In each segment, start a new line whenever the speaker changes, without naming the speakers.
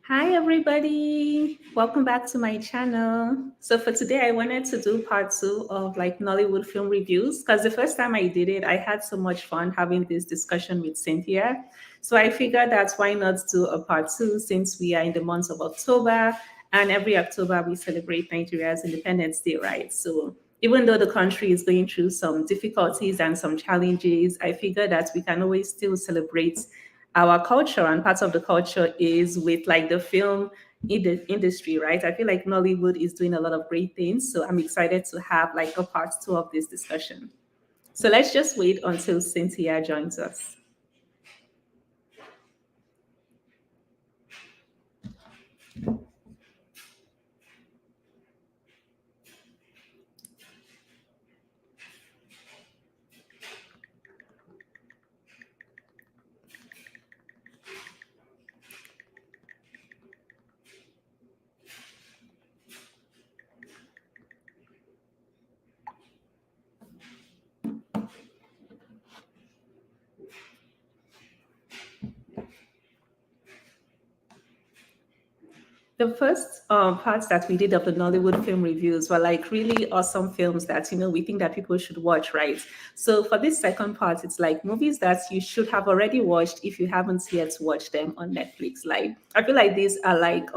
Hi, everybody. Welcome back to my channel. So, for today, I wanted to do part two of like Nollywood film reviews because the first time I did it, I had so much fun having this discussion with Cynthia. So, I figured that why not do a part two since we are in the month of October and every October we celebrate Nigeria's Independence Day, right? So, even though the country is going through some difficulties and some challenges, I figured that we can always still celebrate our culture, and part of the culture is with like the film in the industry, right? I feel like Nollywood is doing a lot of great things, so I'm excited to have like a part two of this discussion. So let's just wait until Cynthia joins us. The first parts that we did of the Nollywood film reviews were like really awesome films that we think that people should watch, right? So for this second part, it's like movies that you should have already watched if you haven't yet watched them on Netflix. Like I feel like these are like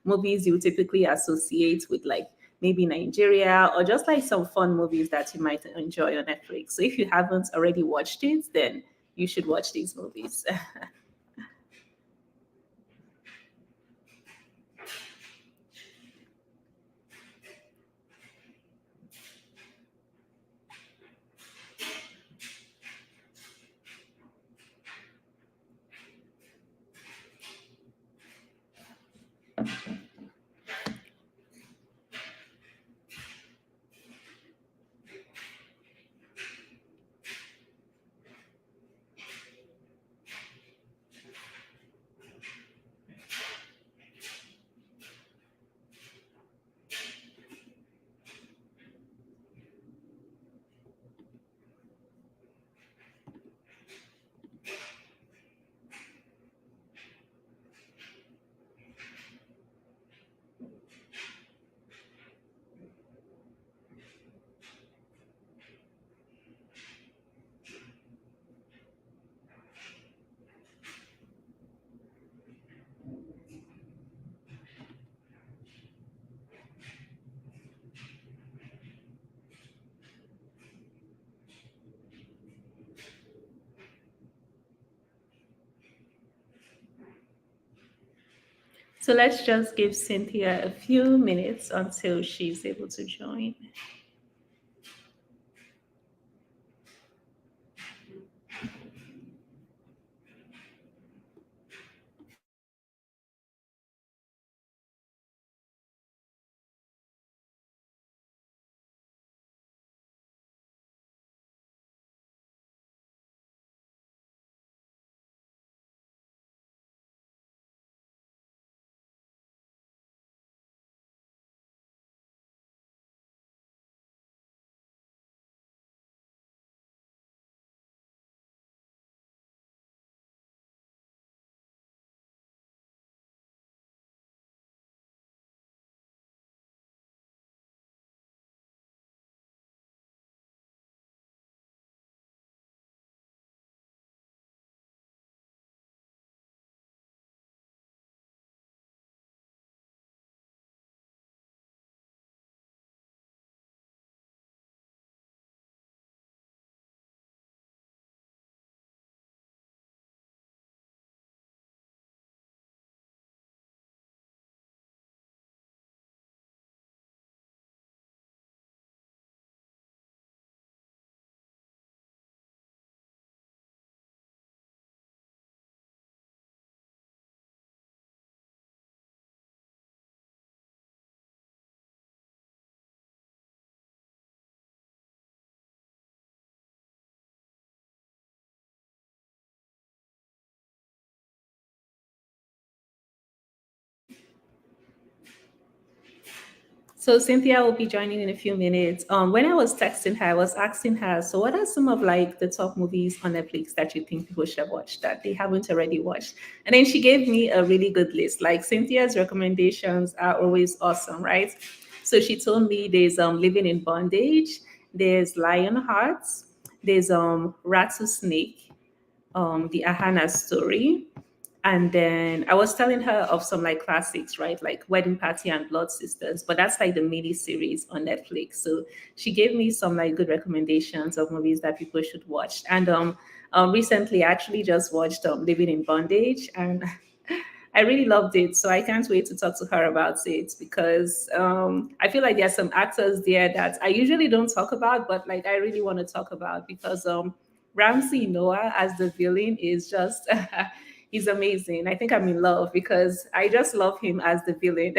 movies you typically associate with like maybe Nigeria or just like some fun movies that you might enjoy on Netflix. So if you haven't already watched it, then you should watch these movies. So let's just give Cynthia a few minutes until she's able to join. So Cynthia will be joining in a few minutes. When I was texting her, I was asking her, so what are some of like the top movies on Netflix that you think people should watch that they haven't already watched? And then she gave me a really good list. Like Cynthia's recommendations are always awesome, right? So she told me there's Living in Bondage, there's Lionheart, there's Rattlesnake, the Ahanna story. And then I was telling her of some like classics, right? Like Wedding Party and Blood Sisters, but that's like the mini series on Netflix. So she gave me some like good recommendations of movies that people should watch. And recently I actually just watched Living in Bondage, and I really loved it. So I can't wait to talk to her about it because I feel like there's some actors there that I usually don't talk about, but like I really want to talk about because Ramsey Noah as the villain is just he's amazing. I think I'm in love because I just love him as the villain.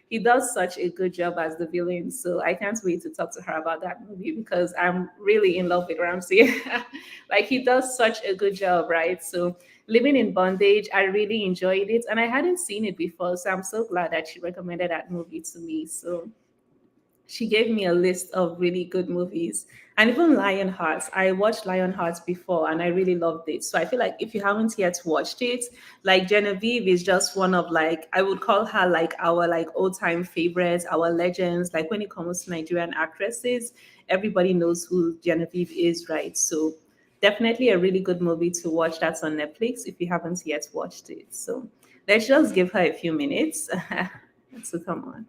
He does such a good job as the villain. So I can't wait to talk to her about that movie because I'm really in love with Ramsey. Like he does such a good job, right? So Living in Bondage, I really enjoyed it, and I hadn't seen it before, so I'm so glad that she recommended that movie to me. So she gave me a list of really good movies, and even Lionheart. I watched Lionheart before, and I really loved it. So I feel like if you haven't yet watched it, like Genevieve is just one of like I would call her like our like old time favorites, our legends. Like when it comes to Nigerian actresses, everybody knows who Genevieve is, right? So definitely a really good movie to watch that's on Netflix if you haven't yet watched it. So let's just give her a few minutes to come on.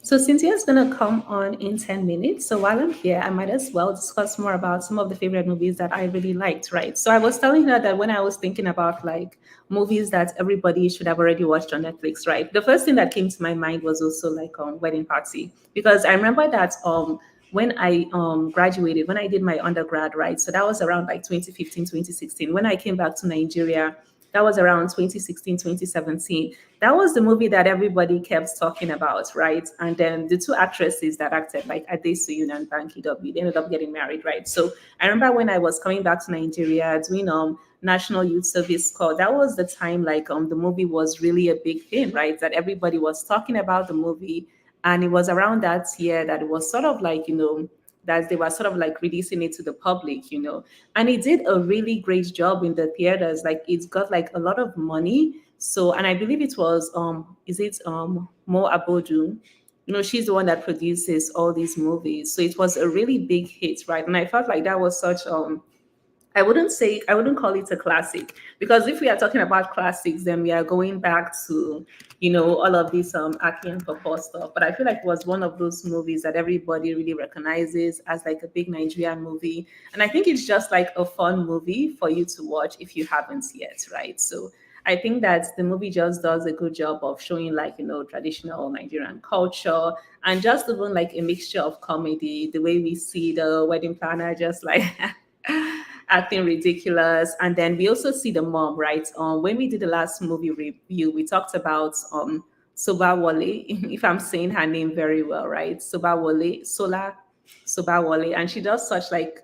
So Cynthia's gonna come on in 10 minutes. So while I'm here, I might as well discuss more about some of the favorite movies that I really liked, right? So I was telling her that when I was thinking about like movies that everybody should have already watched on Netflix, right? The first thing that came to my mind was also like Wedding Party. Because I remember that when I graduated, when I did my undergrad, right? So that was around like 2015, 2016. When I came back to Nigeria, that was around 2016, 2017. That was the movie that everybody kept talking about, right? And then the two actresses that acted, like Adesuyin and Banky W, they ended up getting married, right? So I remember when I was coming back to Nigeria doing National Youth Service Corps, that was the time like the movie was really a big thing, right? That everybody was talking about the movie. And it was around that year that it was sort of like, that they were sort of like releasing it to the public, and it did a really great job in the theaters. Like it's got like a lot of money. So, and I believe it was is it Mo Abodu? She's the one that produces all these movies. So it was a really big hit, right? And I felt like that was such I wouldn't call it a classic, because if we are talking about classics, then we are going back to, all of this Aki and Papa stuff. But I feel like it was one of those movies that everybody really recognizes as like a big Nigerian movie. And I think it's just like a fun movie for you to watch if you haven't yet, right? So I think that the movie just does a good job of showing like, traditional Nigerian culture, and just even like a mixture of comedy, the way we see the wedding planner just like acting ridiculous. And then we also see the mom, right? When we did the last movie review, we talked about Soba Wale, if I'm saying her name very well, right? Soba Wale, Soba Wale. And she does such like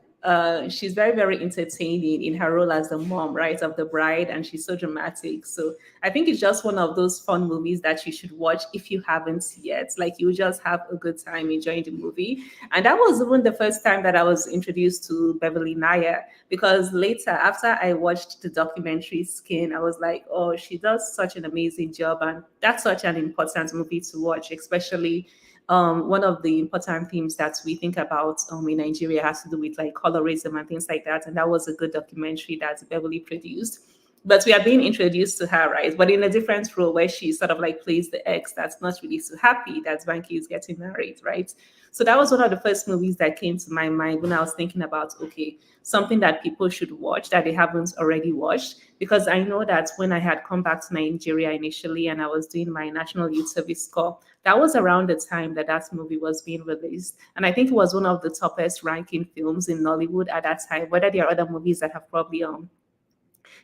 she's very, very entertaining in her role as the mom, right, of the bride, and she's so dramatic. So I think it's just one of those fun movies that you should watch if you haven't yet. Like you just have a good time enjoying the movie. And that was even the first time that I was introduced to Beverly Naya, because later, after I watched the documentary Skin, I was like, oh, she does such an amazing job. And that's such an important movie to watch, especially one of the important themes that we think about in Nigeria has to do with like colorism and things like that. And that was a good documentary that Beverly produced. But we are being introduced to her, right? But in a different role where she sort of like plays the ex that's not really so happy that Banky is getting married, right? So that was one of the first movies that came to my mind when I was thinking about, okay, something that people should watch that they haven't already watched. Because I know that when I had come back to Nigeria initially and I was doing my National Youth Service Corps, that was around the time that that movie was being released. And I think it was one of the toppest ranking films in Nollywood at that time, whether there are other movies that have probably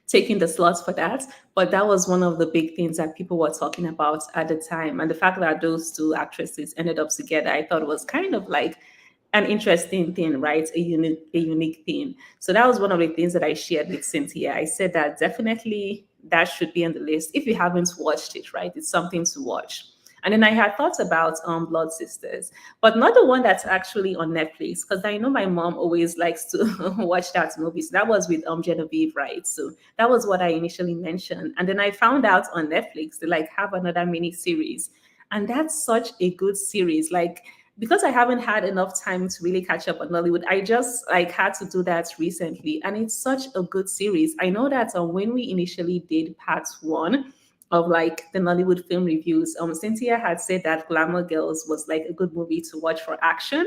taking the slots for that. But that was one of the big things that people were talking about at the time. And the fact that those two actresses ended up together, I thought was kind of like an interesting thing, right? A unique thing. So that was one of the things that I shared with Cynthia. I said that definitely that should be on the list. If you haven't watched it, right? It's something to watch. And then I had thoughts about Blood Sisters, but not the one that's actually on Netflix, because I know my mom always likes to watch that movie. So that was with Genevieve, right? So that was what I initially mentioned. And then I found out on Netflix they like have another mini series. And that's such a good series. Like, because I haven't had enough time to really catch up on Nollywood, I just like had to do that recently. And it's such a good series. I know that when we initially did part one of like the Nollywood film reviews, Cynthia had said that Glamour Girls was like a good movie to watch for action.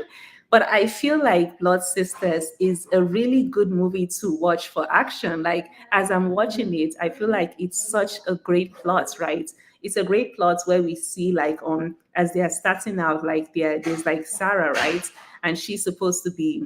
But I feel like Blood Sisters is a really good movie to watch for action. Like as I'm watching it, I feel like it's such a great plot, right? It's a great plot where we see like as they are starting out, like there's like Sarah, right? And she's supposed to be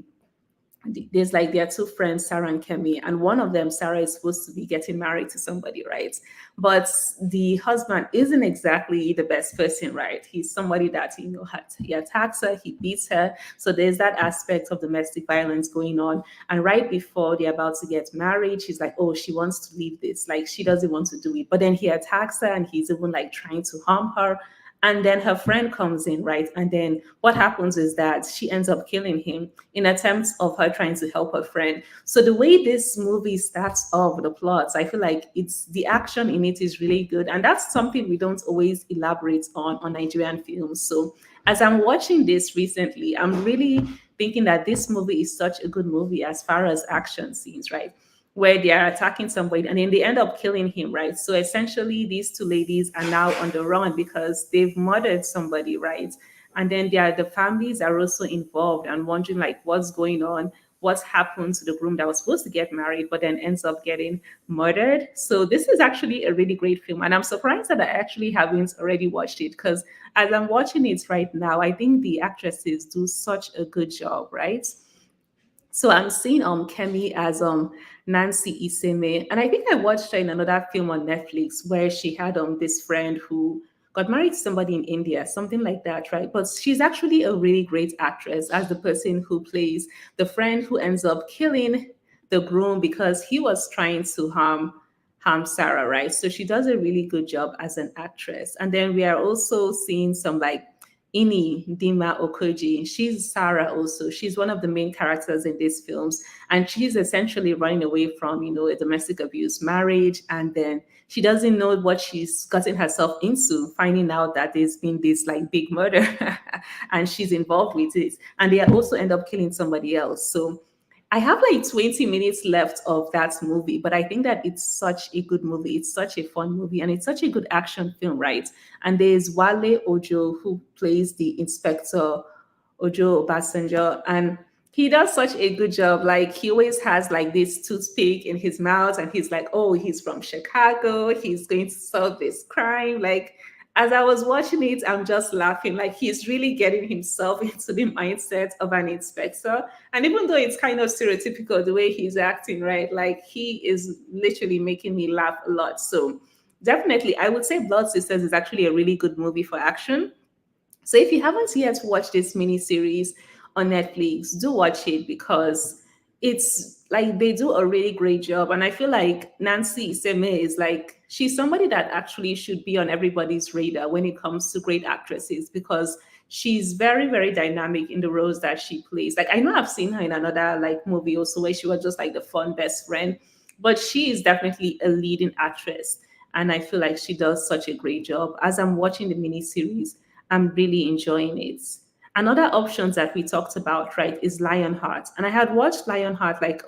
there's like their two friends, Sarah and Kemi, and one of them, Sarah, is supposed to be getting married to somebody, right? But the husband isn't exactly the best person, right? He's somebody that he attacks her, he beats her. So there's that aspect of domestic violence going on. And right before they're about to get married, she's like, oh, she wants to leave this, like she doesn't want to do it. But then he attacks her, and he's even like trying to harm her. And then her friend comes in, right? And then what happens is that she ends up killing him in attempts of her trying to help her friend. So the way this movie starts off, the plots, I feel like it's the action in it is really good. And that's something we don't always elaborate on Nigerian films. So as I'm watching this recently, I'm really thinking that this movie is such a good movie as far as action scenes, right? Where they are attacking somebody and then they end up killing him, right? So essentially, these two ladies are now on the run because they've murdered somebody, right? And then there are the families are also involved and wondering like what's going on, what's happened to the groom that was supposed to get married but then ends up getting murdered. So this is actually a really great film, and I'm surprised that I actually haven't already watched it, because as I'm watching it right now, I think the actresses do such a good job, right? So I'm seeing Kemi as Nancy Iseme, and I think I watched her in another film on Netflix where she had this friend who got married to somebody in India, something like that, right? But she's actually a really great actress as the person who plays the friend who ends up killing the groom because he was trying to harm Sarah, right? So she does a really good job as an actress. And then we are also seeing some like Ini Dima Okoji. She's Sarah also. She's one of the main characters in these films. And she's essentially running away from, a domestic abuse marriage. And then she doesn't know what she's gotten herself into, finding out that there's been this like big murder and she's involved with it. And they also end up killing somebody else. So I have like 20 minutes left of that movie, but I think that it's such a good movie. It's such a fun movie and it's such a good action film, right? And there's Wale Ojo who plays the Inspector Ojo Obasanjo, and he does such a good job. Like he always has like this toothpick in his mouth, and he's like, "Oh, he's from Chicago. He's going to solve this crime." Like as I was watching it, I'm just laughing. Like he's really getting himself into the mindset of an inspector. And even though it's kind of stereotypical the way he's acting, right? Like he is literally making me laugh a lot. So definitely, I would say Blood Sisters is actually a really good movie for action. So if you haven't yet watched this mini series on Netflix, do watch it because it's like they do a really great job. And I feel like Nancy Iseme is like she's somebody that actually should be on everybody's radar when it comes to great actresses because she's very, very dynamic in the roles that she plays. Like I know I've seen her in another like movie also where she was just like the fun best friend, but she is definitely a leading actress. And I feel like she does such a great job. As I'm watching the mini series, I'm really enjoying it. Another options that we talked about, right, is Lionheart. And I had watched Lionheart like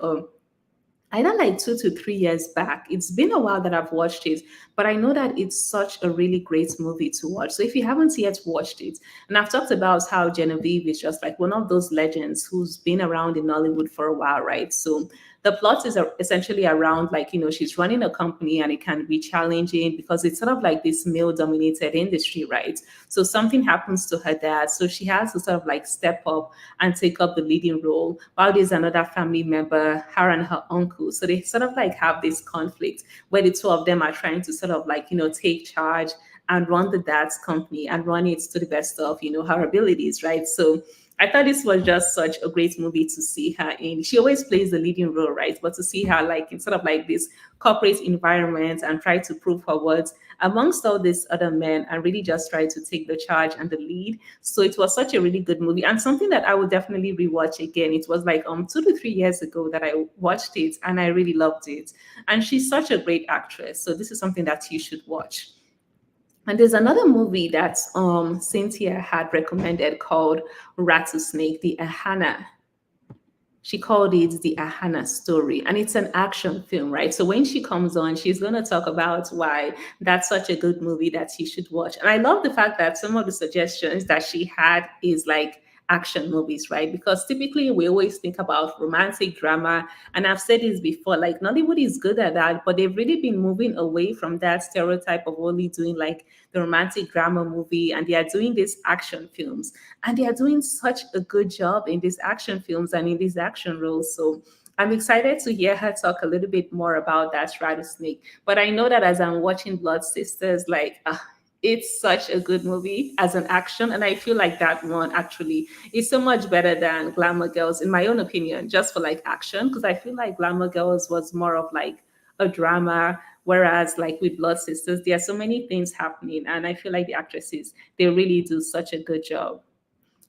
either like 2 to 3 years back. It's been a while that I've watched it, but I know that it's such a really great movie to watch. So if you haven't yet watched it, and I've talked about how Genevieve is just like one of those legends who's been around in Nollywood for a while, right? So the plot is essentially around like, she's running a company and it can be challenging because it's sort of like this male dominated industry, right? So something happens to her dad. So she has to sort of like step up and take up the leading role while there's another family member, her and her uncle. So they sort of like have this conflict where the two of them are trying to sort of like, take charge and run the dad's company and run it to the best of, her abilities, right? So I thought this was just such a great movie to see her in. She always plays the leading role, right? But to see her like in sort of like this corporate environment and try to prove her worth amongst all these other men and really just try to take the charge and the lead. So it was such a really good movie and something that I would definitely rewatch again. It was like 2 to 3 years ago that I watched it and I really loved it. And she's such a great actress. So this is something that you should watch. And there's another movie that Cynthia had recommended called Rattlesnake, the Ahanna. She called it the Ahanna story, and it's an action film, right? So when she comes on, she's going to talk about why that's such a good movie that you should watch. And I love the fact that some of the suggestions that she had is like action movies, right? Because typically we always think about romantic drama, and I've said this before, like Nollywood is good at that, but they've really been moving away from that stereotype of only doing like the romantic drama movie, and they are doing these action films, and they are doing such a good job in these action films and in these action roles. So I'm excited to hear her talk a little bit more about that rattlesnake. But I know that as I'm watching Blood Sisters, like it's such a good movie as an action, and I feel like that one actually is so much better than Glamour Girls, in my own opinion, just for like action. Because I feel like Glamour Girls was more of like a drama, whereas like with Blood Sisters, there are so many things happening, and I feel like the actresses they really do such a good job.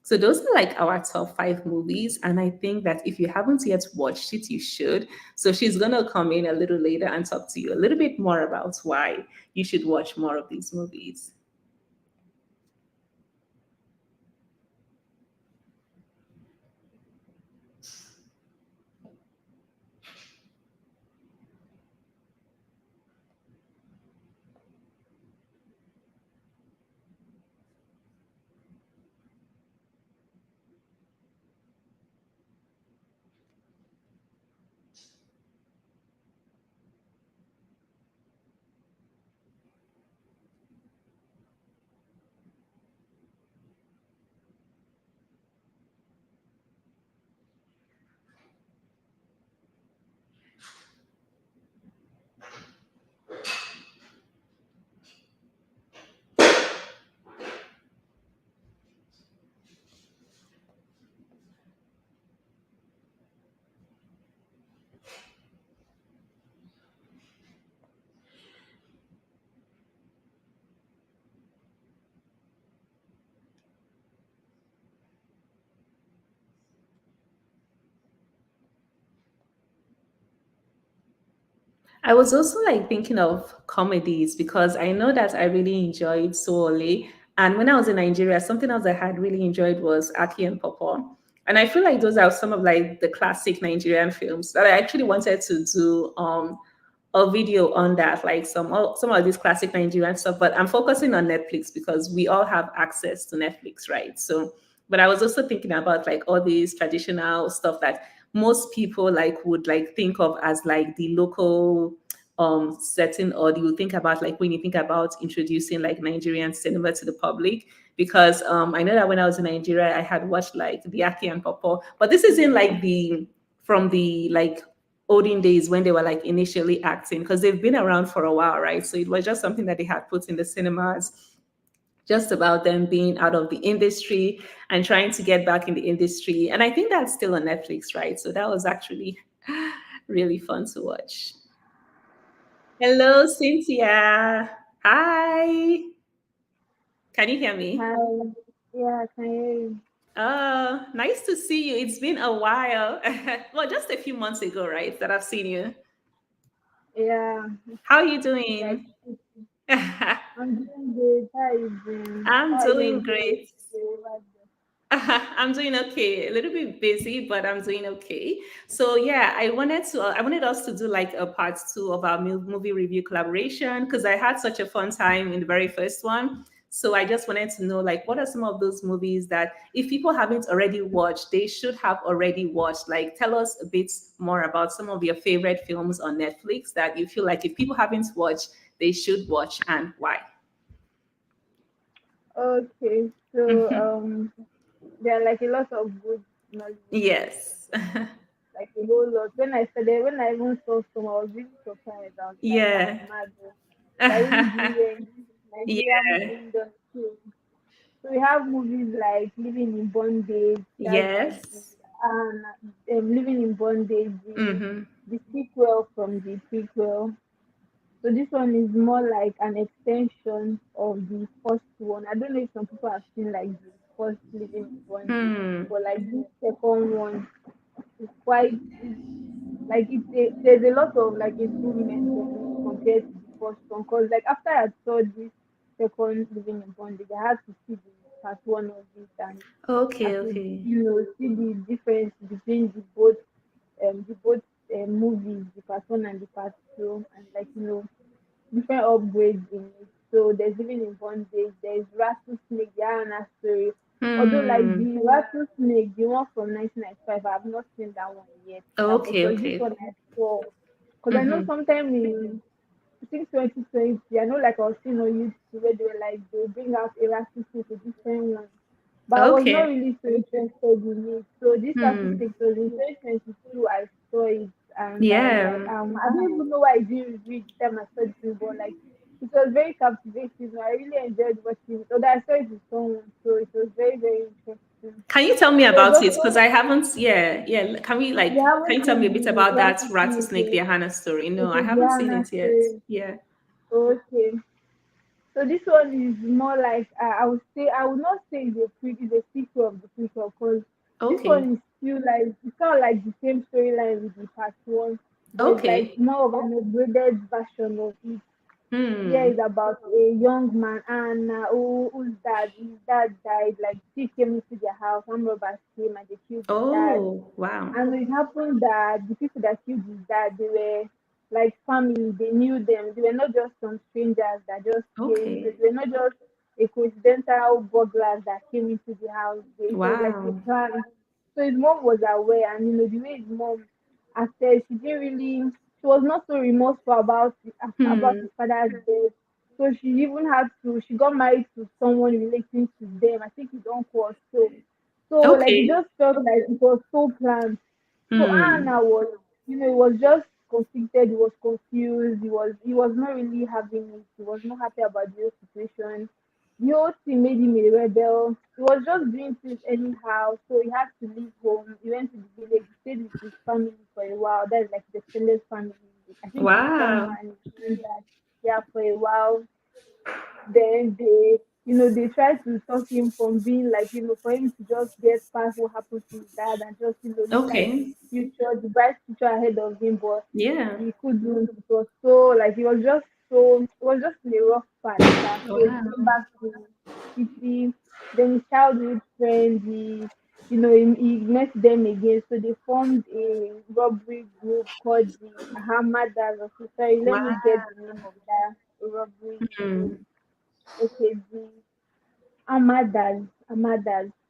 So those are like our top 5 movies. And I think that if you haven't yet watched it, you should. So she's gonna come in a little later and talk to you a little bit more about why you should watch more of these movies. I was also like thinking of comedies because I know that I really enjoyed Soole. And when I was in Nigeria, something else I had really enjoyed was Aki and Popo. And I feel like those are some of like the classic Nigerian films that I actually wanted to do a video on that, like some of this classic Nigerian stuff. But I'm focusing on Netflix because we all have access to Netflix, right? So, but I was also thinking about like all these traditional stuff that most people like would like think of as like the local setting, or you think about like when you think about introducing like Nigerian cinema to the public. Because I know that when I was in Nigeria, I had watched like the Aki and Popo, but this isn't like the from the like olden days when they were like initially acting, because they've been around for a while, right? So it was just something that they had put in the cinemas, just about them being out of the industry and trying to get back in the industry. And I think that's still on Netflix, right? So that was actually really fun to watch. Hello, Cynthia. Hi. Can you hear me?
Hi. Yeah, I can hear you.
Nice to see you. It's been a while. Well, just a few months ago, right, that I've seen you.
Yeah,
How are you
it's like
doing?
I'm doing good. How you doing?
I'm
How are you
doing
enjoying
great.
the weather?
I'm doing okay. A little bit busy, but I'm doing okay. So yeah, I wanted us to do like a part two of our movie review collaboration because I had such a fun time in the very first one. So I just wanted to know like what are some of those movies that if people haven't already watched, they should have already watched. Like tell us a bit more about some of your favorite films on Netflix that you feel like if people haven't watched, they should watch and why.
Okay, so there are like a lot of good Nollywood movies,
Yes.
like a whole lot. When I even saw some, I was really surprised. I was like, ah,
Yeah.
mad, oh. They're really brilliant Nigerian
Yeah.
industry. So we have movies like Living in Bondage, that's like
Yes.
Living in Bondage,
Mm-hmm.
the sequel from the prequel. So this one is more like an extension of the first one. I don't know if some people have seen like the first Living in Bondage,
Hmm.
but like this second one is quite is like there's a lot of like improvements on it compared to the first one. Cause like after I saw this second Living in Bondage, I had to see the part one of it and I
Okay,
could
okay.
see the difference between the both movies, the part one and the part two, and like different upgrades in it. So there's Living in Bondage, there's Rattlesnake, the Ahanna story. Although like
Hmm.
the Rattlesnake, the one from 1995, I have not seen that one yet. But
Okay,
it was this
okay.
one I saw. Because I know
Mm-hmm.
sometime in I think 2020, I know like I was seeing on YouTube where they were like they bring out a Rattlesnake, a different one. But I was not
Okay.
really so interested in it. So this
Hmm.
Rattlesnake was in 2022 I saw it and I was like,
Yeah.
I don't even know why I didn't review it the time I saw it, but like it was very captivating. I really enjoyed watching it. Although I saw it with someone, so it was very, very interesting.
Can you tell me
There's
about it? Because
also
I haven't. Yeah, yeah. Can we
you
can
haven't
you tell me a bit
seen the
about that
Rattlesnake
rattlesnake, the
yet.
Hannah story? No, I
Okay,
haven't seen
Diana
it yet.
story.
Yeah.
Okay. So this one is more like I would say I would not say it's a sequel of the prequel because this
Okay.
one is still like it's kind of like the same storyline with the part one, but it's like
Okay.
more of an upgraded version of it. Here
Hmm.
is about a young man and his dad died. Like thief came into their house, armed robbers came and they killed his dad.
Oh, wow.
And it happened that the people that killed his dad, they were like family. They knew them. They were not just some strangers that just came. They
Okay.
were not just a coincidental burglars that came into the house. It was like a
Wow.
plan. So his mom was aware, and the way his mom acted, she didn't really. She was not so remorseful about
Hmm.
his father's death. So she even had to. She got married to someone relating to them. I think his uncle or so. So like it
Okay.
just felt like it was so planned. So
Hmm.
Anna was, he was just conflicted, he was confused, he was not really having it, he was not happy about the whole situation. The whole thing made him a rebel. He was just doing things anyhow, so he had to leave home. He went to the village, he stayed with his family for a while. That's like the extended family. I think his grandma
Wow.
and his granddad, yeah, for a while. Then they they try to talk him from being like, for him to just get past what happened to his dad and just, look at his
Okay.
future, the bright future ahead of him, but
Yeah.
he couldn't. It was so like it was just in a rough patch. So he came
Wow.
back to city. Then his childhood friends, he met them again. So they formed a robbery group called the Ahanna. Sorry, let me
Wow.
get the name of that robbery group.
Mm.
Okay, the Amadas.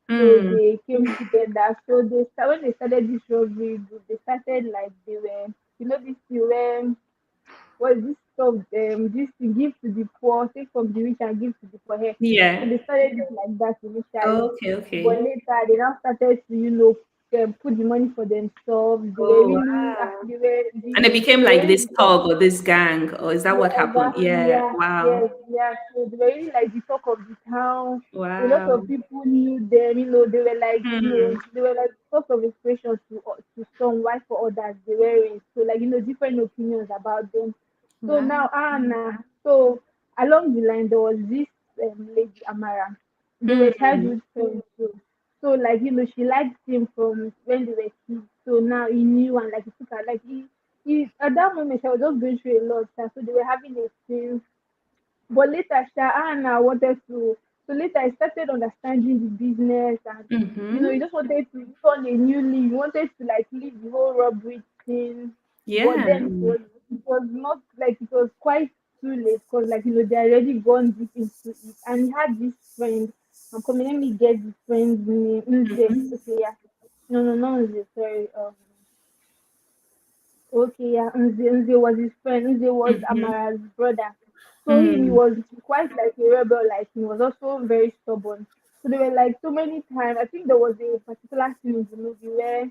So
Mm.
they came together. So when they started this robbery group, they started like they were, this thing where what is this stuff? This to give to the poor, take from the rich and give to the poor. Here. So
Yeah.
they started it like that initially,
Okay.
but
Okay.
later they now started to, put the money for themselves. They were
Oh
really,
wow. And it
the
became
they were
like
really
this
the top.
thug or this gang, or is that
Yeah,
what happened?
exactly.
Yeah.
Yeah,
Wow.
yes, yeah. So they were really like the talk of the town. A lot
Wow.
of people knew them. They were like,
Hmm.
they were like source of inspiration to some, while for others they weren't. So like, different opinions about them. So
Wow.
now, so along the line there was this lady Amara. They were
Hmm.
childhood friends too. So like, she liked him from when they were kids. So now he knew, and like he took her like at that moment I was just going through a lot. So they were having a thing. But later, Anna wanted to. So later, I started understanding the business, and
Mm-hmm.
you just wanted to turn a new leaf. You wanted to like leave the whole robbery thing. But
Yeah.
then it was not like it was quite too late, because like they already gone deep into it. And he had this friend. I'm coming. Let me get the friend's name. Nze.
Mm-hmm.
Okay, yeah. No, no, no, Nze. Sorry. Okay, yeah, Nze was his friend. Nze was
Mm-hmm.
Amara's brother. So he
Mm.
was quite like a rebel, like he was also very stubborn. So there were like so many times. I think there was a particular scene in the movie where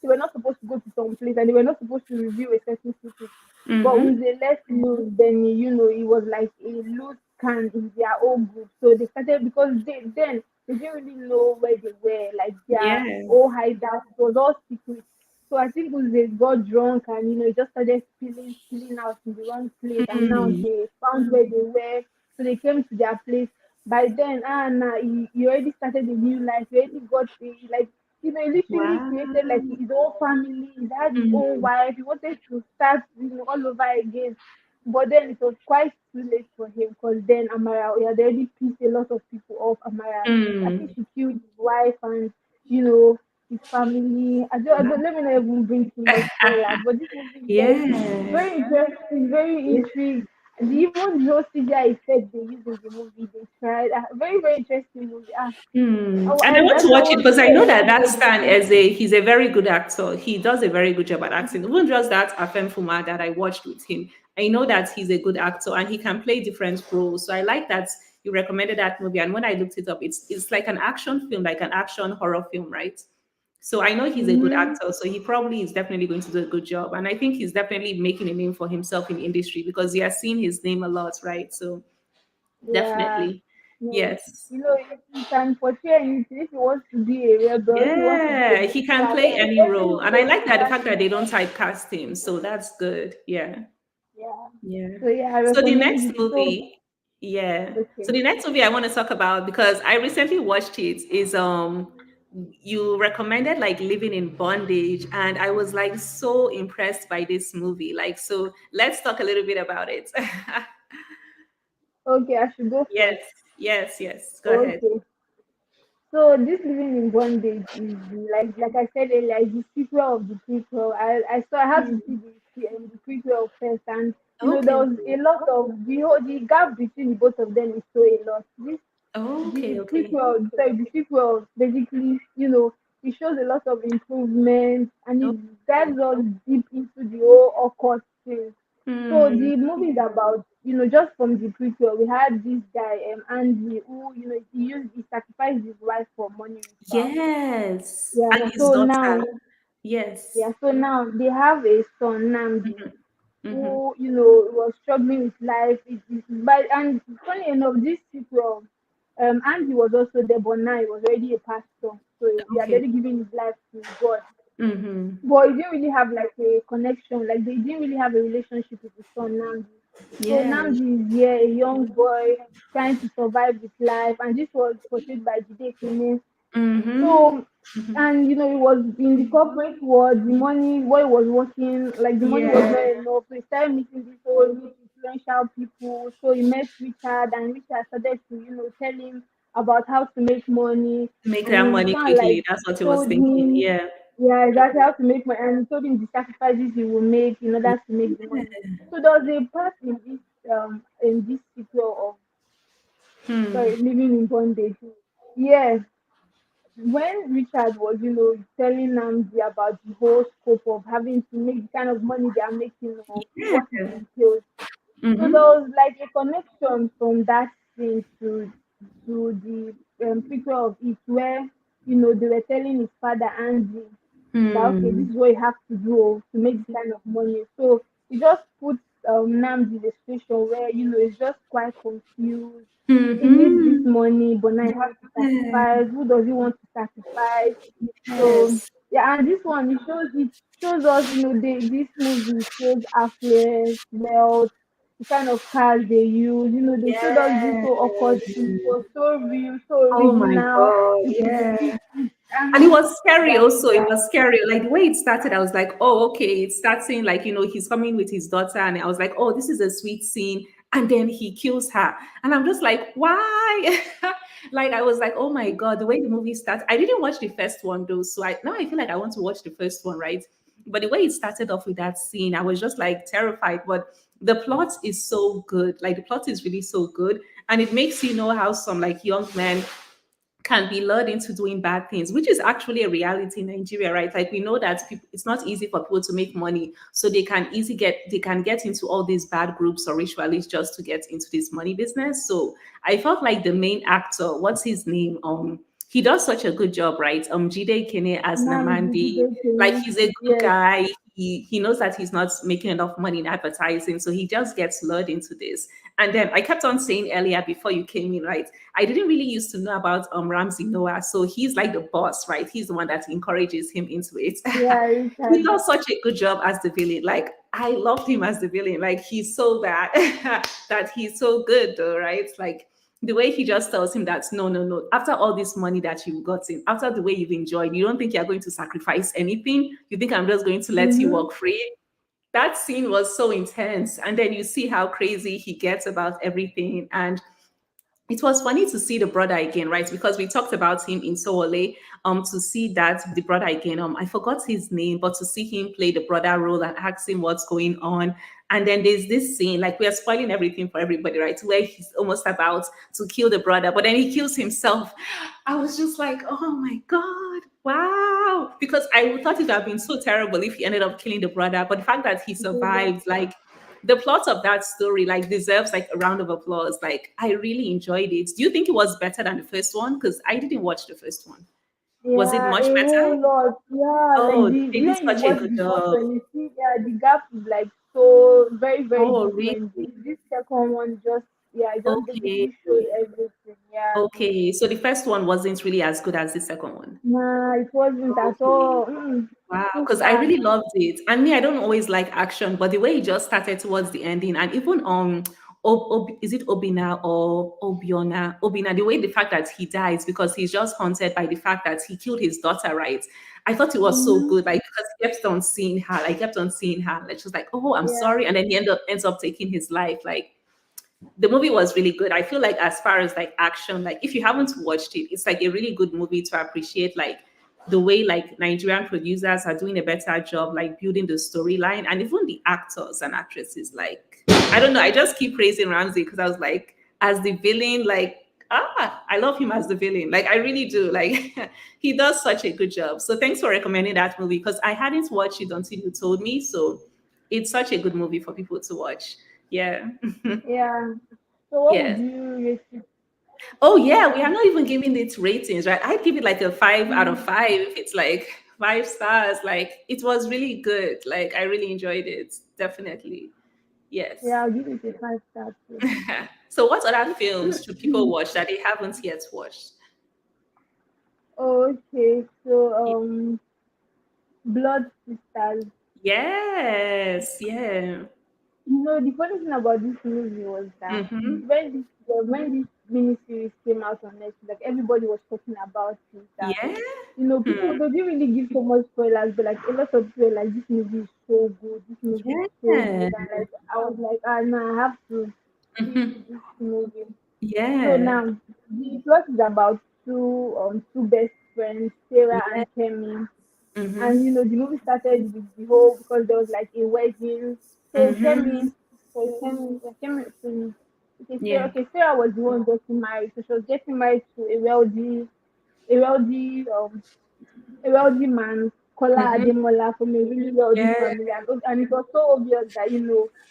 they were not supposed to go to some place and they were not supposed to reveal a certain secret. But
Mm-hmm.
when they let loose, then he was like a loose can in their own group. So they started because they didn't really know where they were, like their
Yeah.
own hideout. It was all secret. So I think when they got drunk and it just started spilling out in the wrong place, and now
Mm.
they found where they were. So they came to their place. By then, now he already started a new life. He already got like he literally
Wow.
created like his own family. He had his own
Mm.
wife. He wanted to start, all over again. But then it was quite too late for him, because then Amara, he had already pissed a lot of people off. Amara, I think
Mm.
she killed his wife and you know his family. I don't, let me not even bring too much spoilers. But this movie is like
Yeah.
very interesting, very intrigued. Even the whole CGI effect they used in the movie, they tried. Very very interesting movie.
Hmm. And I want to
I
watch it
was
because
so
I know that that
excited.
Stan is he's a very good actor. He does a very good job at acting. Even just that Afem Fuma that I watched with him, I know that he's a good actor and he can play different roles. So I like that you recommended that movie. And when I looked it up, it's like an action film, like an action horror film, right? So I know he's a good
Mm-hmm.
actor. So he probably is definitely going to do a good job. And I think he's definitely making a name for himself in the industry because you are seeing his name a lot, right? So
Yeah.
definitely,
No.
yes.
He can portray anything. If he wants to be a rebel, if he wants to be a
Yeah, he can
gangster,
play any
every
role. And I
role,
like that the fact that they
exactly.
don't typecast him. So that's good. Yeah.
Yeah.
Yeah.
So yeah, I
So the
recommend
next
it. So
movie, yeah. So
okay.
the next movie I want to talk about because I recently watched it is you recommended like Living in Bondage and I was like so impressed by this movie. Like so let's talk a little bit about it.
Okay, I should go
Yes.
first.
Yes, yes. Go ahead.
Okay. So this living in bondage is like I said earlier, is the sequel of the prequel. I had to see the prequel first, and there
Okay,
was a
okay.
lot of the gap between the both of them is so a lot.
Okay,
The
okay.
prequel, sorry, the sequel basically, it shows a lot of improvement, and
Oh,
it dives us deep into the whole occult thing. So
hmm.
the movie is about, just from the prequel, we had this guy, Andy, who, he sacrificed his wife for money ritual.
Yes.
Yeah.
And his
So now,
daughter. Yes.
yeah, so now they have a son, Namdi,
Mm-hmm.
who, was struggling with life. But and funny enough, this sequel, Andy was also there, but now he was already a pastor, so he had
Okay.
already given his life to God.
Mm-hmm.
But he didn't really have like a connection, like they didn't really have a relationship with his son now. So
Yeah.
Namdi is here, a young boy trying to survive with life, and this was portrayed by Jide Kene.
Mm-hmm.
So, and it was in the corporate world, the money, what he was working, like the money was
Yeah.
not enough. So he started meeting these whole rich, influential people. So he met Richard, and Richard started to, tell him about how to make money.
Make
And
that
in
money
return, like,
quickly. That's what he was
told
thinking.
him,
Yeah.
yeah, exactly how to make money, and he told him the sacrifices he will make in order to make the money. So there was a part in this sequel of,
Hmm.
sorry, living in bondage. Yeah, when Richard was, telling Namdi about the whole scope of having to make the kind of money they are making or
Yeah.
what it entails, so there
Mm-hmm.
was like a connection from that scene to the prequel of it, where they were telling his father Andy that okay, this
Hmm.
is what you have to do to make this kind of money. So it just puts Namdi in a situation where he's just quite confused. He needs this
Mm-hmm.
money, but now he has to
Yeah.
sacrifice. Who does he want to sacrifice? So
Yes.
yeah, and this one it shows us, this movie shows affluence, wealth, the kind of cars they use. They showed us this
Yes.
whole awkward scene. It was so real, so
Oh my
original.
God.
It,
Yeah. And it
and
was scary
exactly,
also. It
yeah.
was scary. Like the way it started, I was like, oh, okay. It starts saying like, he's coming with his daughter. And I was like, oh, this is a sweet scene. And then he kills her. And I'm just like, why? Like I was like, oh my God, the way the movie starts. I didn't watch the first one though. So now I feel like I want to watch the first one, right? But the way it started off with that scene, I was just like terrified. But the plot is so good. Like the plot is really so good. And it makes you know how some like young men can be lured into doing bad things, which is actually a reality in Nigeria, right? Like we know that people, it's not easy for people to make money, so they can get into all these bad groups or ritualists just to get into this money business. So I felt like the main actor, what's his name? He does such a good job, right? Jide Kene as
Namdi
Namandi, like
Hideki,
he's a good
yes,
guy. He knows that he's not making enough money in advertising, so he just gets lured into this. And then I kept on saying earlier before you came in, right? I didn't really used to know about Ramsey Noah, so he's like the boss, right? He's the one that encourages him into it.
yeah,
He
Richard,
does such a good job as the villain. Like I loved him as the villain. Like he's so bad that he's so good, though, right? Like the way he just tells him that no, no, no. After all this money that you've gotten, after the way you've enjoyed, you don't think you're going to sacrifice anything. You think I'm just going to let you
mm-hmm.
walk free. That scene was so intense, and then you see how crazy he gets about everything. And it was funny to see the brother again, right? Because we talked about him in Sowole. To see that the brother again, I forgot his name, but to see him play the brother role and ask him what's going on. And then there's this scene, like we are spoiling everything for everybody, right? Where he's almost about to kill the brother, but then he kills himself. I was just like, oh my God, wow. Because I thought it would have been so terrible if he ended up killing the brother. But the fact that he survived, like the plot of that story like deserves like a round of applause. Like I really enjoyed it. Do you think it was better than the first one? Because I didn't watch the first one. Was it
Yeah,
much
a
better?
whole lot. Yeah, like
Oh,
the
they did
when you
such a
watch
good
the first
job.
one, you see, yeah, the gap is like so very, very
Oh, really?
different. This second one just, yeah, it just
Okay.
basically showed everything. Yeah.
Okay. So the first one wasn't really as good as the second one.
Nah, it wasn't at
Okay.
all.
Wow,
Too
because I
far.
really loved it. And me, I don't always like action, but the way it just started towards the ending, and even is it Obina or Obiona? Obina, the way the fact that he dies because he's just haunted by the fact that he killed his daughter, right? I thought it was so
Mm-hmm.
good, like because he kept on seeing her, like kept on seeing her, like she was like, "Oh, I'm
Yeah.
sorry," and then he ends up taking his life. Like the movie was really good. I feel like as far as like action, like if you haven't watched it, it's like a really good movie to appreciate like the way like Nigerian producers are doing a better job like building the storyline and even the actors and actresses. Like I don't know, I just keep praising Ramsey because I was like as the villain, like I love him as the villain. Like I really do. Like he does such a good job. So thanks for recommending that movie because I hadn't watched it until you told me. So it's such a good movie for people to watch. Yeah.
Yeah. So what would
Yes.
you rate it?
Oh yeah, we are not even giving it ratings, right? I'd give it like a 5 out of 5 if it's like 5 stars. Like it was really good. Like I really enjoyed it. Definitely. Yes.
Yeah, I'll give it a 5 star too.
So what other films should people watch that they haven't yet watched?
Okay, so Blood Sisters.
Yes, yeah.
The funny thing about this movie was that
Mm-hmm.
when this miniseries came out on Netflix, like everybody was talking about it. That
Yeah.
people they didn't really give so much spoilers, but like a lot of people were like this movie is so good, this movie is so
Yeah.
good, and like I was like, ah, no, I have to see
Mm-hmm.
this movie. So
Yeah.
now the plot is about two best friends, Sarah
Yeah.
and Kemi, and
Mm-hmm.
the movie started with the whole because there was like a wedding. So
Mm-hmm. Yeah.
Sarah was the one getting married. So she was getting married to a wealthy a wealthy man, Kola
Mm-hmm.
Ademola, from a really wealthy
Yeah.
family, and it was so obvious that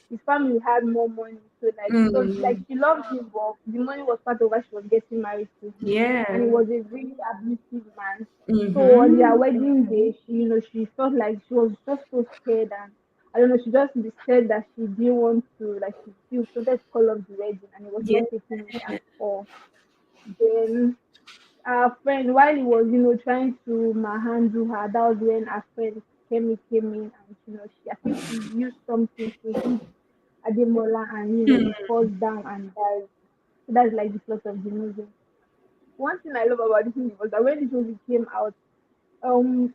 his family had more money. So like it was like
Mm.
she loved him, but the money was part of why she was getting married to him, and he
Yeah.
was a really abusive man. So on their
Mm-hmm.
wedding day, she felt like she was just so scared, and I don't know, she just said that she didn't want to, like she wanted to call off the wedding, and he was
Yeah.
not taking it at all. Then our friend, while he was, trying to handle her, that was when our friend came in, and I think she used something to hit Ademola, and he falls down and dies. So that's like the plot of the movie. One thing I love about this movie was that when this movie came out, um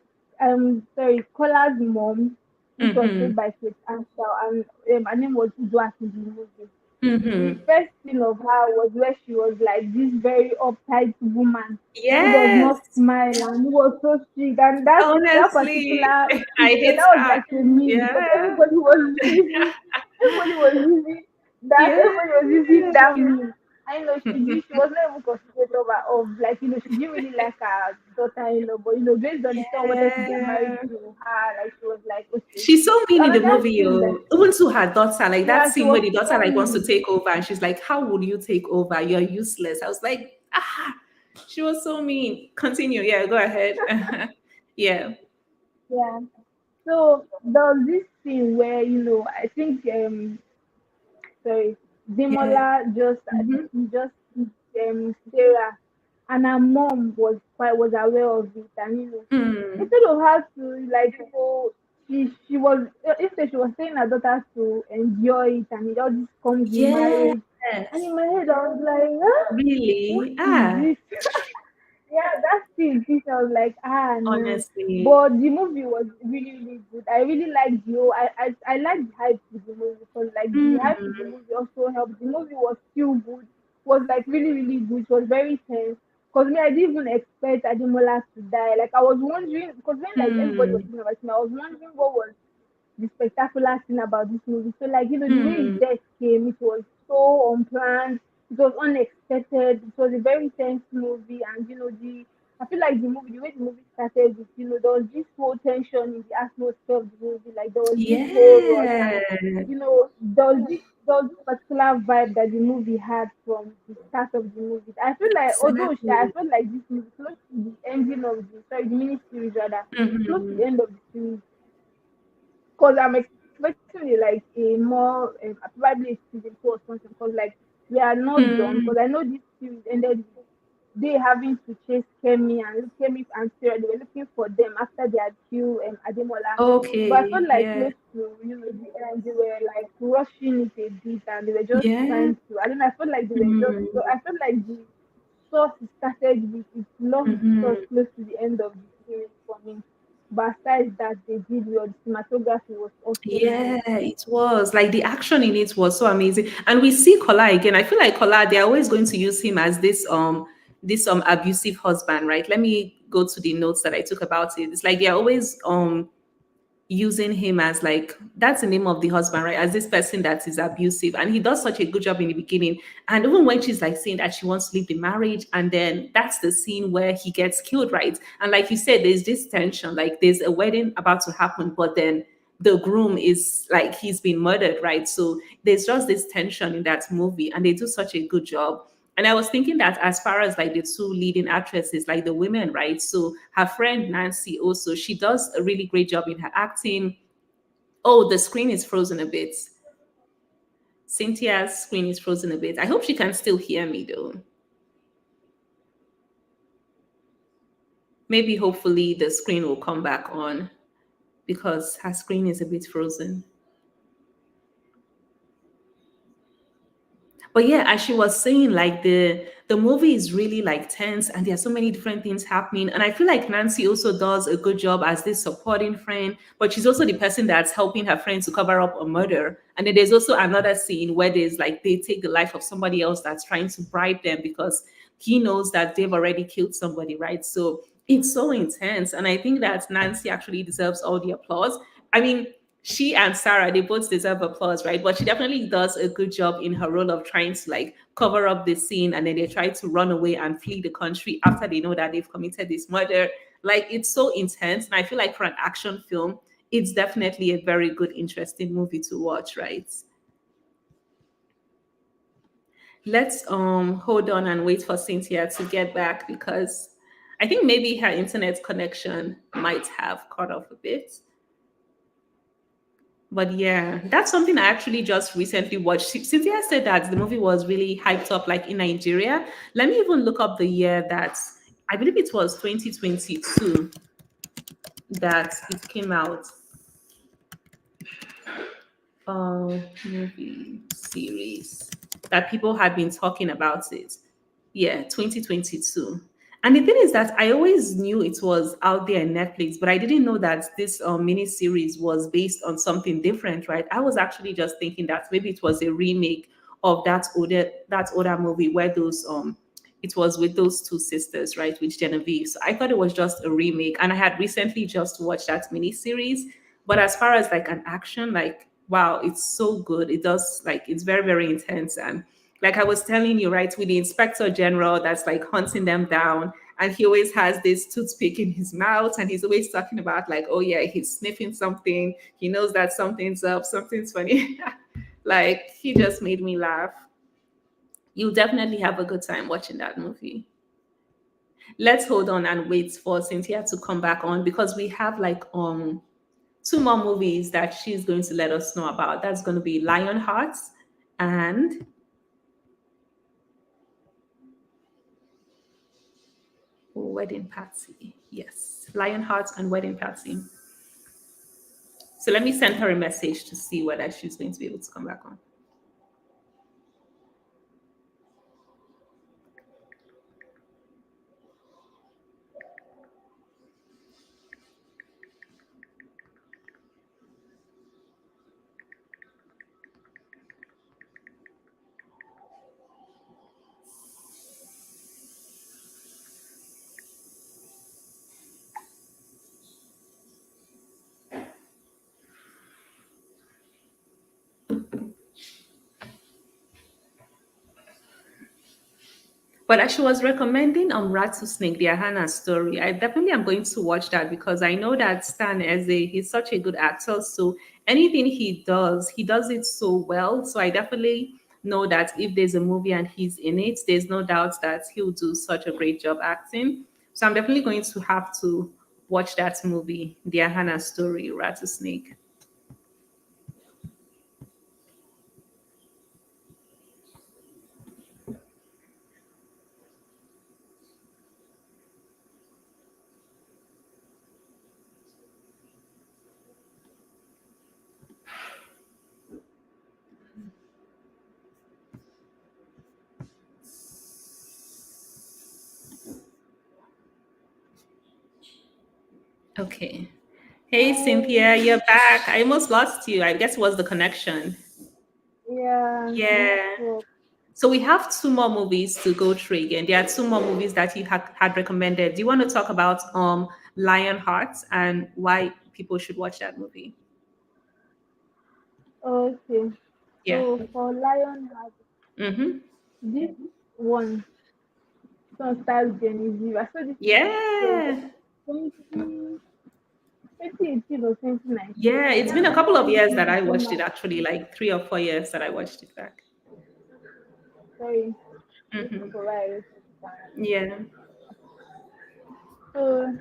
sorry, Kola's mom, which was
Mm-hmm.
played by Kate Anshaw, and her name was Udwat in the movie. The
Mm-hmm.
first scene of her was where she was like this very uptight woman who does not
Yes.
smile and who was so strict. And that
Honestly,
particular
I
picture,
hate
that was
her.
like a meme because
Yeah.
everybody was using that,
Yeah.
everybody was using that meme. I know she was not even considerate of like she didn't really like her daughter-in-law, but based on the son wanted to get married
Yeah.
to her, like she was like, okay.
She's so mean in the
Another
movie,
thing that
yo. Even to her daughter, like that
yeah, she
scene where
was
the daughter
so
like wants to
mean.
take over, and she's like, "How would you take over? You're useless." I was like, ah, she was so mean. Continue, yeah, go ahead. Yeah.
Yeah. So there was this scene where I think sorry,
Yeah.
Demola just I
Hmm.
think he just hit Sarah, and her mom was aware of it, and
Mm.
instead of her to like she was instead she was telling her daughter to enjoy it, and it all this comes with
Yes.
marriage, and in my head I was like, what
Really?
is
Ah,
this? Yeah, that's still this. I was like, ah, no.
honestly.
But the movie was really, really good. I really liked I liked the hype with the movie because like the hype with the
Mm.
movie also helped. The movie was still good. Was like really, really good. It was very tense. Cause me, I didn't even expect Ademola to die. Like I was wondering, because when like everybody was
Mm.
talking about him, I was wondering what was the spectacular thing about this movie. So like the way his
Mm.
death came, it was so unplanned, it was unexpected, it was a very tense movie, and the I feel like the way the movie started with, there was this whole tension in the atmosphere of the movie, like there was this whole rush, and
Yeah.
there was this particular vibe that the movie had from the start of the movie. I feel like I
Exactly.
felt like this movie close to the ending of the sorry the mini series rather close to
Hmm.
the end of the series because I'm expecting like a more probably a season two or something. Because like we are not done. Because
Mm.
I know this series ended with they having to chase Kemi and Sarah. They were looking for them after they had killed Ademola. But I felt
Okay.
like
Yeah.
close to the end, they were like rushing it a bit, and they were just
Yeah.
trying to. I don't know. I felt like they were just.
Mm.
I felt like the source started with it lost the source
Hmm.
close to the end of the series for me. But aside that, they did well. The cinematography was also nice.
Yeah, it was like the action in it was so amazing, and we see Kola again. I feel like Kola, they're always going to use him as this abusive husband, right? Let me go to the notes that I took about it. It's like they're always using him as like that's the name of the husband, right? As this person that is abusive, and he does such a good job in the beginning. And even when she's like saying that she wants to leave the marriage, and then that's the scene where he gets killed, right? And like you said, there's this tension, like there's a wedding about to happen, but then the groom is like he's been murdered, right? So there's just this tension in that movie, and they do such a good job. And I was thinking that as far as like the two leading actresses, like the women, right? So her friend Nancy also, she does a really great job in her acting. Oh, the screen is frozen a bit. Cynthia's screen is frozen a bit. I hope she can still hear me though. Maybe hopefully the screen will come back on because her screen is a bit frozen. But yeah, as she was saying, like the movie is really like tense, and there are so many different things happening. And I feel like Nancy also does a good job as this supporting friend, but she's also the person that's helping her friend to cover up a murder. And then there's also another scene where there's like they take the life of somebody else that's trying to bribe them because he knows that they've already killed somebody, right? So it's so intense. And I think that Nancy actually deserves all the applause. I mean, she and Sarah, they both deserve applause, right? But she definitely does a good job in her role of trying to like cover up the scene, and then they try to run away and flee the country after they know that they've committed this murder. Like it's so intense. And I feel like for an action film, it's definitely a very good, interesting movie to watch, right? Let's hold on and wait for Cynthia to get back because I think maybe her internet connection might have cut off a bit. But yeah, that's something I actually just recently watched. Cynthia said that the movie was really hyped up, like in Nigeria. Let me even look up the year that I believe it was 2022 that it came out. Movie series that people had been talking about it. Yeah, 2022. And the thing is that I always knew it was out there in Netflix, but I didn't know that this mini series was based on something different, right? I was actually just thinking that maybe it was a remake of that older movie where those it was with those two sisters, right, with Genevieve. So I thought it was just a remake, and I had recently just watched that mini series. But as far as like an action, like wow, it's so good. It does like it's very very intense, and like I was telling you, right, with the inspector general that's like hunting them down, and he always has this toothpick in his mouth, and he's always talking about like, oh yeah, he's sniffing something. He knows that something's up, something's funny. Like he just made me laugh. You'll definitely have a good time watching that movie. Let's hold on and wait for Cynthia to come back on because we have like two more movies that she's going to let us know about. That's going to be Lionheart and Wedding Party. Yes, Lionheart and Wedding Party. So let me send her a message to see whether she's going to be able to come back on. But as she was recommending Rattlesnake, the Ahanna story, I definitely am going to watch that because I know that Stan Eze, he's such a good actor. So anything he does it so well. So I definitely know that if there's a movie and he's in it, there's no doubt that he'll do such a great job acting. So I'm definitely going to have to watch that movie, the Ahanna story, Rattlesnake. Okay. Hey,
Hi.
Cynthia, you're back. I almost lost you. I guess it was the connection.
Yeah,
Yeah.
network.
So we have two more movies to go through again. There are two more movies that you had recommended. Do you want to talk about Lionheart and why people should watch that movie?
Okay.
Yeah.
So for Lionheart,
Mm-hmm.
this one song stars Genevieve. I saw this film
Yeah.
20, 2018 or 2019.
Yeah.
I
It's been
can't
a couple
remember
of
which
years that
movie
I
came
watched it
out.
actually, like 3 or 4 years that I watched it back.
Sorry, this
Mm-hmm.
for why I wrote it down.
Yeah.
So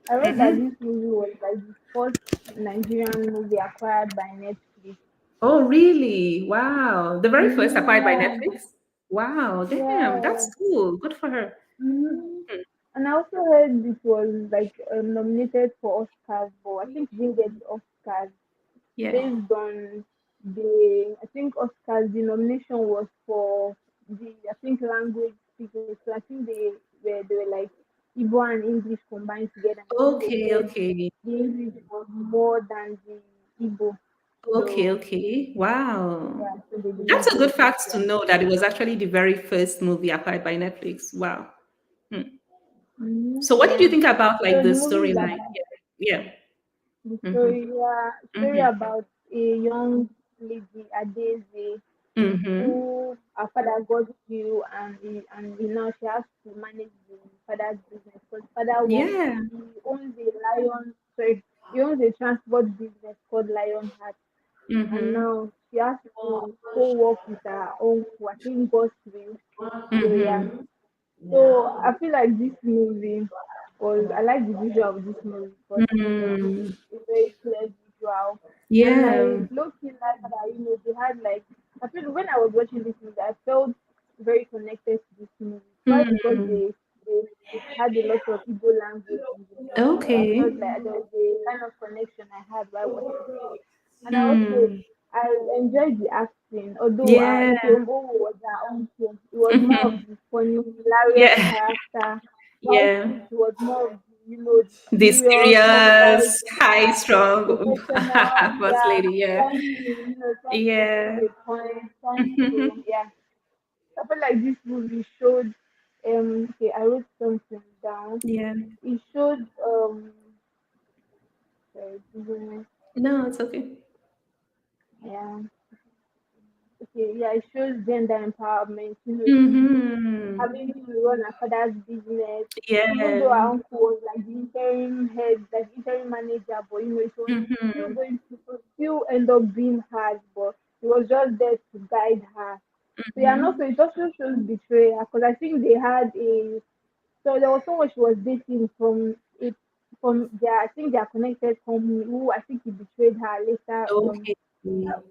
I read that
Mm-hmm.
this movie was like the first Nigerian movie acquired by Netflix.
Oh, really? Wow. The very first acquired by
Yeah,
Netflix? Wow. Damn.
yeah.
That's cool. Good for her.
Mhm.
Hmm.
And I also heard it was like nominated for Oscars, but I think it didn't get Oscars
Yeah.
based on I think Oscars, the nomination was for the, I think, language speaking. So I think they were like Igbo and English combined together. I think they
Okay,
said
okay.
the English was more than the Igbo.
Okay,
So
okay. Wow.
yeah, so they
That's
believe
a
they
good
would
fact to
yeah.
know that it was actually the very first movie acquired by Netflix. Wow. Hmm. So what did you
Yeah.
think about like
So
the
the movie is
storyline?
about
Yeah.
the
Yeah. Mm-hmm.
story, yeah, story
Mm-hmm.
about a young lady, Adeze,
Mm-hmm.
who her father got killed, and now she has to manage the father's business because father works.
Yeah.
He owns a lion, sorry, he owns a transport business called LionHeart, and
Mm-hmm.
now she has to co-work with her uncle. I think God's will. So yeah,
Mm-hmm.
so I feel like this movie was, I like the visual of this movie because
Mm-hmm.
it's a very clear visual, and I
Yeah.
low key like that, they had like, I feel when I was watching this movie I felt very connected to this movie. Why? Because
Mm.
they had a lot of Igbo language in the movie, so I felt
Okay.
like there was a kind of connection I had while watching the movie. And I also
Hmm.
I enjoyed the acting, although
Yeah.
Ikeombo was our uncle. It was more of
Mhm.
the funny, hilarious
Yeah.
character, while
Yeah.
Stitch was more of the, the
The
serious, tough-eyed,
serious, high strong
professional,
first
yeah,
lady. Yeah.
trying to
Yeah.
prove a point, trying to, yeah. I feel like this movie showed, okay, I wrote something down.
Yeah.
It showed, sorry,
No, it's okay.
yeah, okay, yeah, it shows gender empowerment. She
Mm-hmm.
having to run her father's business, even though her
Yeah.
uncle was like the interim head, like interim manager, but it was still
Mm-hmm.
going to still end up being hard, but he was just there to guide her. So yeah, and also
Mm-hmm.
it also shows betrayal because I think they had a, so there was someone she was dating from it, from their, I think their connected company, who I think he betrayed her later on.
Okay.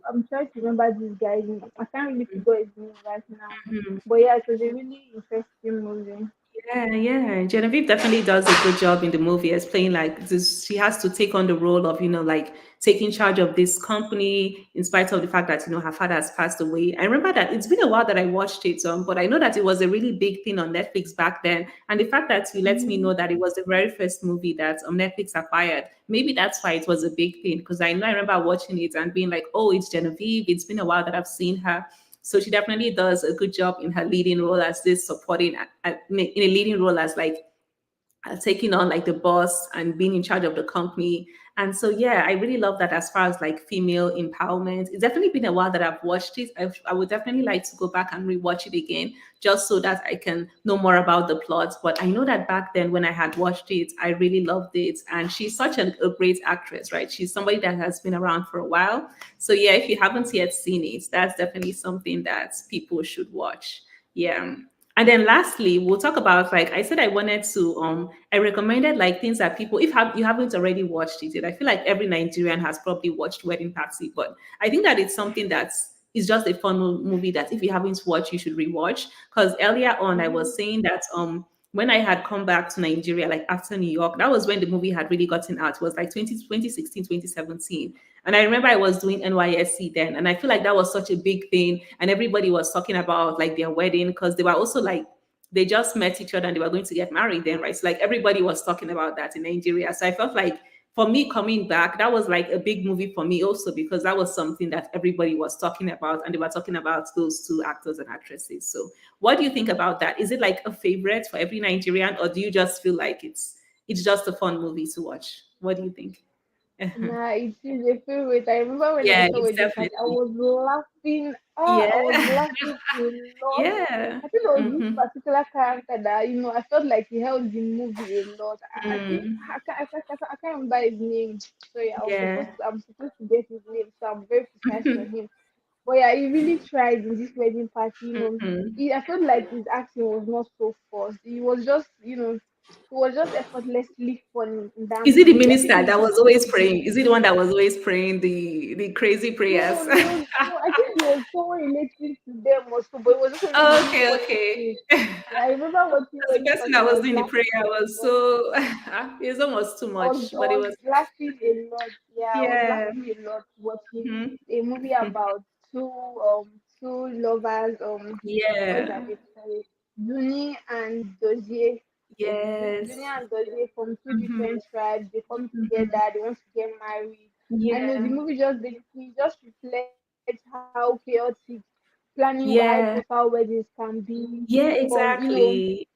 I'm trying to remember this guy's name. I can't really figure his name right now.
Mhm.
But yeah, it was a really interesting movie.
Yeah, yeah. Genevieve definitely does a good job in the movie as playing like this. She has to take on the role of, like taking charge of this company in spite of the fact that, her father has passed away. I remember that it's been a while that I watched it, but I know that it was a really big thing on Netflix back then. And the fact that you let me
Mm-hmm.
know that it was the very first movie that Netflix acquired, maybe that's why it was a big thing. Because I remember watching it and being like, oh, it's Genevieve. It's been a while that I've seen her. So she definitely does a good job in her leading role as this supporting, in a leading role as like taking on like the boss and being in charge of the company. And so, yeah, I really love that as far as like female empowerment. It's definitely been a while that I've watched it. I would definitely like to go back and rewatch it again just so that I can know more about the plot. But I know that back then when I had watched it, I really loved it. And she's such a great actress, right? She's somebody that has been around for a while. So, yeah, if you haven't yet seen it, that's definitely something that people should watch. Yeah. And then lastly, we'll talk about like I said I wanted to I recommended like things that people if you haven't already watched it yet. I feel like every Nigerian has probably watched Wedding Party, but I think that it's something that's is just a fun movie that if you haven't watched, you should rewatch. Because earlier on, I was saying that when I had come back to Nigeria, like after New York, that was when the movie had really gotten out. It was like 2016, 2017. And I remember I was doing NYSC then. And I feel like that was such a big thing. And everybody was talking about like their wedding because they were also like, they just met each other and they were going to get married then, right? So like everybody was talking about that in Nigeria. So I felt like for me coming back, that was like a big movie for me also because that was something that everybody was talking about and they were talking about those two actors and actresses. So what do you think about that? Is it like a favorite for every Nigerian or do you just feel like it's just a fun movie to watch? What do you think?
Nah, it is a favorite. I remember when I
Yeah,
saw
it's
Wedding Party, I
definitely.
was laughing. Ah, I
Yeah.
was laughing a lot.
Yeah.
I think there was this
Mm-hmm.
particular character that I felt like he held the movie a lot. I think
Mm.
I can't remember his name. Sorry,
Yeah.
I'm supposed to get his name, so I'm very precise on him. But yeah, he really tried in this Wedding Party.
Mhm.
I felt like his acting was not so forced. He was just, he was just effortlessly funny in that
Is it the
movie. I think
minister
he
that
just
was always praying? Is it the one that was always praying the crazy
no,
prayers?
no, no. I think he was someone relating to them also, but it was just only really
Okay,
funny
okay.
scene. Yeah, I remember watching
As the
when this
person
person
that was
was
doing the prayer
laughing a
was
lot.
so it was almost too much,
I
but it
was
was
laughing a lot. Yeah, I was
yeah.
laughing a lot watching
Mhm.
a movie about two lovers, what's
Yeah.
that they call it? Juni and Dozier. Juni
Yes.
and Dozier from two
Mhm.
different tribes. They come
Mhm.
together, they want to get married. I know the
Yeah.
movie just basically just reflects how chaotic planning high
Yeah.
profile weddings can be.
Yeah,
You know,
exactly.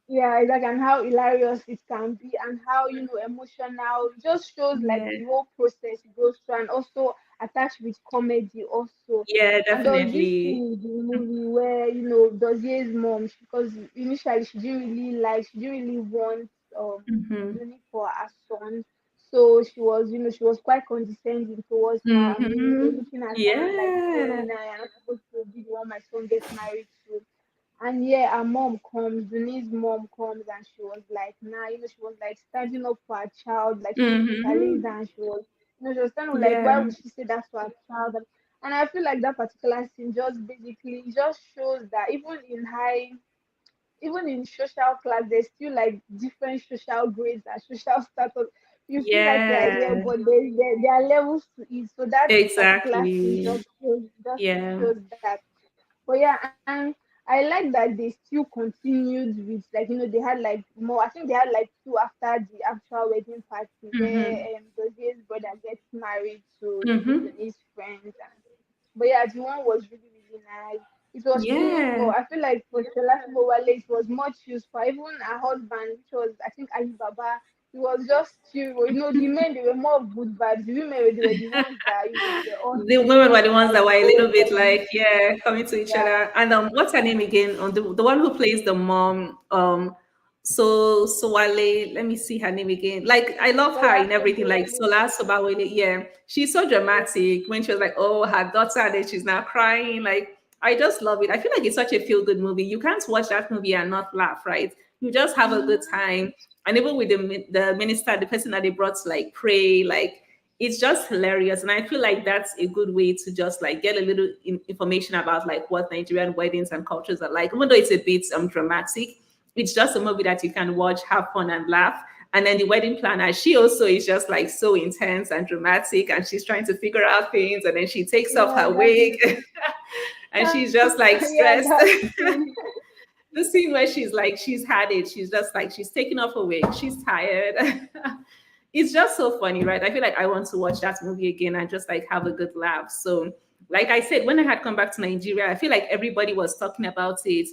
yeah, exactly, and how hilarious it can be, and how emotional. It just shows like
Yeah.
the whole process it goes through, and also attached with comedy also.
Yeah,
And there was this
definitely.
scene in the movie where Dozier's mom, because initially she didn't really want
Mhm.
Juni for her son, so she was quite condescending towards her, and
Mhm.
looking at her and like
Yeah.
saying, "Nah, you're not supposed to be the one my son gets married to." And yeah, her mom comes, Denise's mom comes, and she was like, nah, she was like standing up for her child, like she challenged her,
Mhm.
and she was kind of like, why
Yeah.
would she say that to her child? And I feel like that particular scene just basically just shows that even in social class, there's still like different social grades and social status. You feel like you are here,
Yeah.
but there are levels to it. So that particular scene
Exactly.
just
Yeah.
shows that. But yeah, and I like that they still continued with, like, they had like more. I think they had like two after the actual wedding party where
Mhm.
Dozier's brother gets married to
Mhm.
Denise's friends. But yeah, the one was really, really nice. It was chilled
Yeah.
for, I feel like for Shola Wale, it was much used for even her husband, which was, I think, Ali Baba. It was just chill. The men, they were more of good vibes. The women, they were the ones that, they were all
The women were
saying,
the ones that
like,
were a
oh,
little bit like, yeah, coming to each
yeah,
other. And what's her name again? The one who plays the mom, so Wale, let me see her name again. Like I love her
Shola
in everything, like
Wale.
Sola Sobawale. Yeah. She's so dramatic when she was like, oh, her daughter, and then she's now crying. Like, I just love it. I feel like it's such a feel-good movie. You can't watch that movie and not laugh, right? You just have a good
Mm-hmm.
time. And even with the minister, the person that they brought to like pray, like it's just hilarious. And I feel like that's a good way to just like get a little information about like what Nigerian weddings and cultures are like. Even though it's a bit dramatic, it's just a movie that you can watch, have fun and laugh. And then the wedding planner, she also is just like so intense and dramatic, and she's trying to figure out things, and then she takes off
Yeah,
her wig
definitely.
and she's just like
Yeah,
stressed.
that scene.
The scene where she's like, she's had it, she's just like, she's taking off her wig, she's tired. It's just so funny, right? I feel like I want to watch that movie again and just like have a good laugh. So, like I said, when I had come back to Nigeria, I feel like everybody was talking about it,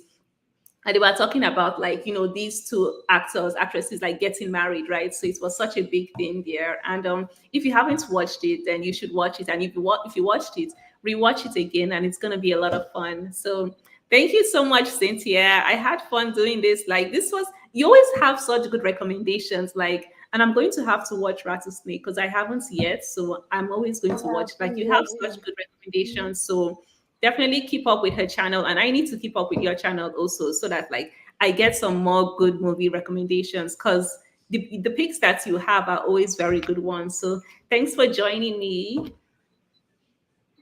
and they were talking about like these two actors actresses like getting married, right? So it was such a big thing there. And if you haven't watched it, then you should watch it. And if you watched it, rewatch it again, and it's going to be a lot of fun. So thank you so much, Cynthia. I had fun doing this. Like, this was, you always have such good recommendations, like, and I'm going to have to watch Rattlesnake because I haven't yet, so I'm always going to
Yeah,
watch. Like,
please
you have
watch
such
it.
good
Mhm.
recommendations, so definitely keep up with her channel, and I need to keep up with your channel also, so that like I get some more good movie recommendations, because the picks that you have are always very good ones. So thanks for joining me.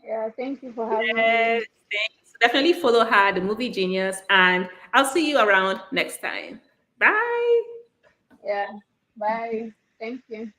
Yeah, thank you for having
Yes,
me.
thanks. Definitely follow her, the movie genius, and I'll see you around next time. Bye.
Yeah, bye. Thank you.